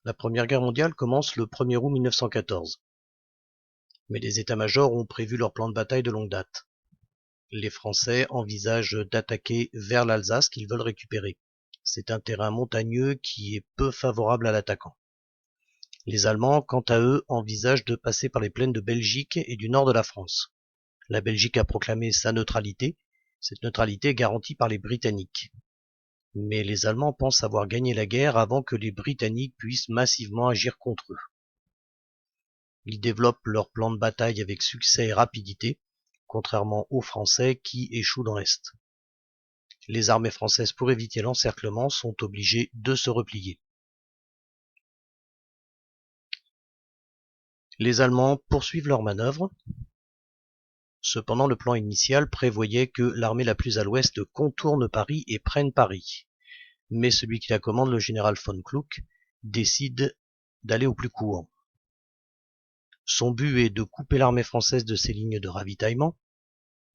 La Première Guerre mondiale commence le 1er août 1914. Mais les états-majors ont prévu leur plan de bataille de longue date. Les Français envisagent d'attaquer vers l'Alsace qu'ils veulent récupérer. C'est un terrain montagneux qui est peu favorable à l'attaquant. Les Allemands, quant à eux, envisagent de passer par les plaines de Belgique et du nord de la France. La Belgique a proclamé sa neutralité. Cette neutralité est garantie par les Britanniques. Mais les Allemands pensent avoir gagné la guerre avant que les Britanniques puissent massivement agir contre eux. Ils développent leur plan de bataille avec succès et rapidité, contrairement aux Français qui échouent dans l'Est. Les armées françaises, pour éviter l'encerclement, sont obligées de se replier. Les Allemands poursuivent leur manœuvre. Cependant, le plan initial prévoyait que l'armée la plus à l'ouest contourne Paris et prenne Paris. Mais celui qui la commande, le général von Kluck, décide d'aller au plus court. Son but est de couper l'armée française de ses lignes de ravitaillement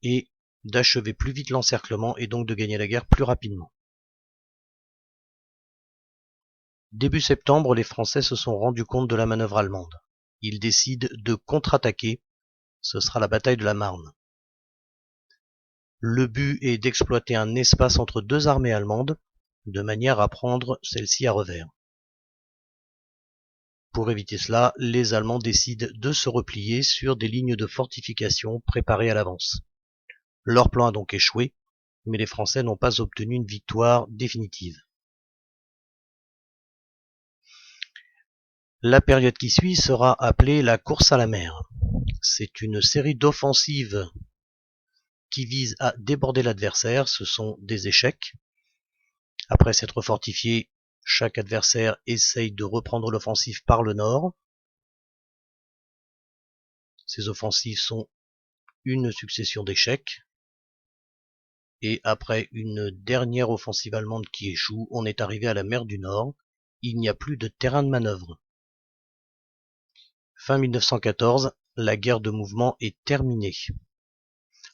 et d'achever plus vite l'encerclement et donc de gagner la guerre plus rapidement. Début septembre, les Français se sont rendus compte de la manœuvre allemande. Ils décident de contre-attaquer. Ce sera la bataille de la Marne. Le but est d'exploiter un espace entre deux armées allemandes, de manière à prendre celle-ci à revers. Pour éviter cela, les Allemands décident de se replier sur des lignes de fortification préparées à l'avance. Leur plan a donc échoué, mais les Français n'ont pas obtenu une victoire définitive. La période qui suit sera appelée la course à la mer. C'est une série d'offensives qui visent à déborder l'adversaire. Ce sont des échecs. Après s'être fortifié, chaque adversaire essaye de reprendre l'offensive par le nord. Ces offensives sont une succession d'échecs. Et après une dernière offensive allemande qui échoue, on est arrivé à la mer du Nord. Il n'y a plus de terrain de manœuvre. Fin 1914, la guerre de mouvement est terminée.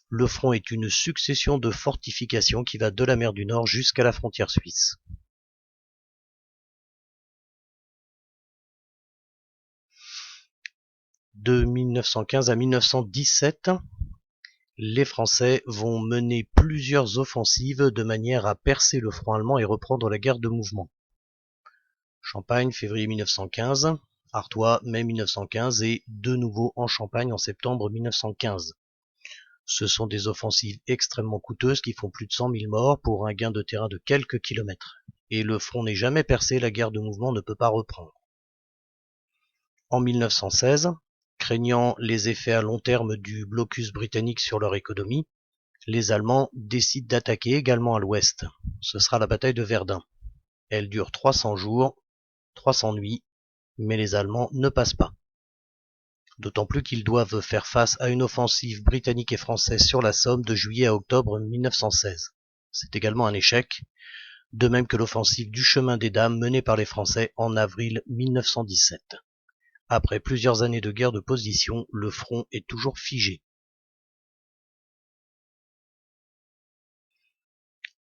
Le front est une succession de fortifications qui va de la mer du Nord jusqu'à la frontière suisse. De 1915 à 1917, les Français vont mener plusieurs offensives de manière à percer le front allemand et reprendre la guerre de mouvement. Champagne, février 1915, Artois, mai 1915 et de nouveau en Champagne en septembre 1915. Ce sont des offensives extrêmement coûteuses qui font plus de 100 000 morts pour un gain de terrain de quelques kilomètres. Et le front n'est jamais percé, la guerre de mouvement ne peut pas reprendre. En 1916, craignant les effets à long terme du blocus britannique sur leur économie, les Allemands décident d'attaquer également à l'ouest. Ce sera la bataille de Verdun. Elle dure 300 jours, 300 nuits, mais les Allemands ne passent pas. D'autant plus qu'ils doivent faire face à une offensive britannique et française sur la Somme de juillet à octobre 1916. C'est également un échec, de même que l'offensive du chemin des Dames menée par les Français en avril 1917. Après plusieurs années de guerre de position, le front est toujours figé.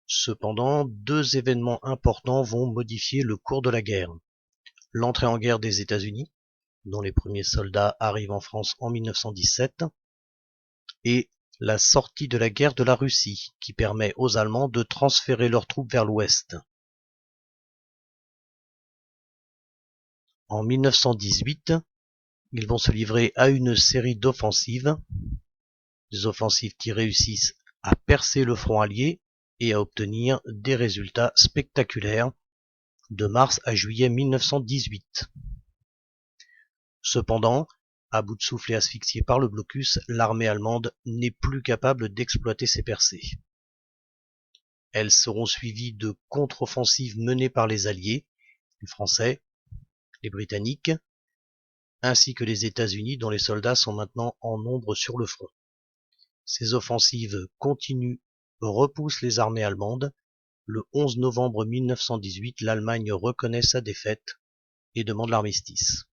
Cependant, deux événements importants vont modifier le cours de la guerre. L'entrée en guerre des États-Unis, dont les premiers soldats arrivent en France en 1917, et la sortie de la guerre de la Russie, qui permet aux Allemands de transférer leurs troupes vers l'ouest. En 1918, ils vont se livrer à une série d'offensives, des offensives qui réussissent à percer le front allié et à obtenir des résultats spectaculaires de mars à juillet 1918. Cependant, à bout de souffle et asphyxiée par le blocus, l'armée allemande n'est plus capable d'exploiter ces percées. Elles seront suivies de contre-offensives menées par les Alliés, les Français, les Britanniques, ainsi que les États-Unis dont les soldats sont maintenant en nombre sur le front. Ces offensives continues repoussent les armées allemandes. Le 11 novembre 1918, l'Allemagne reconnaît sa défaite et demande l'armistice.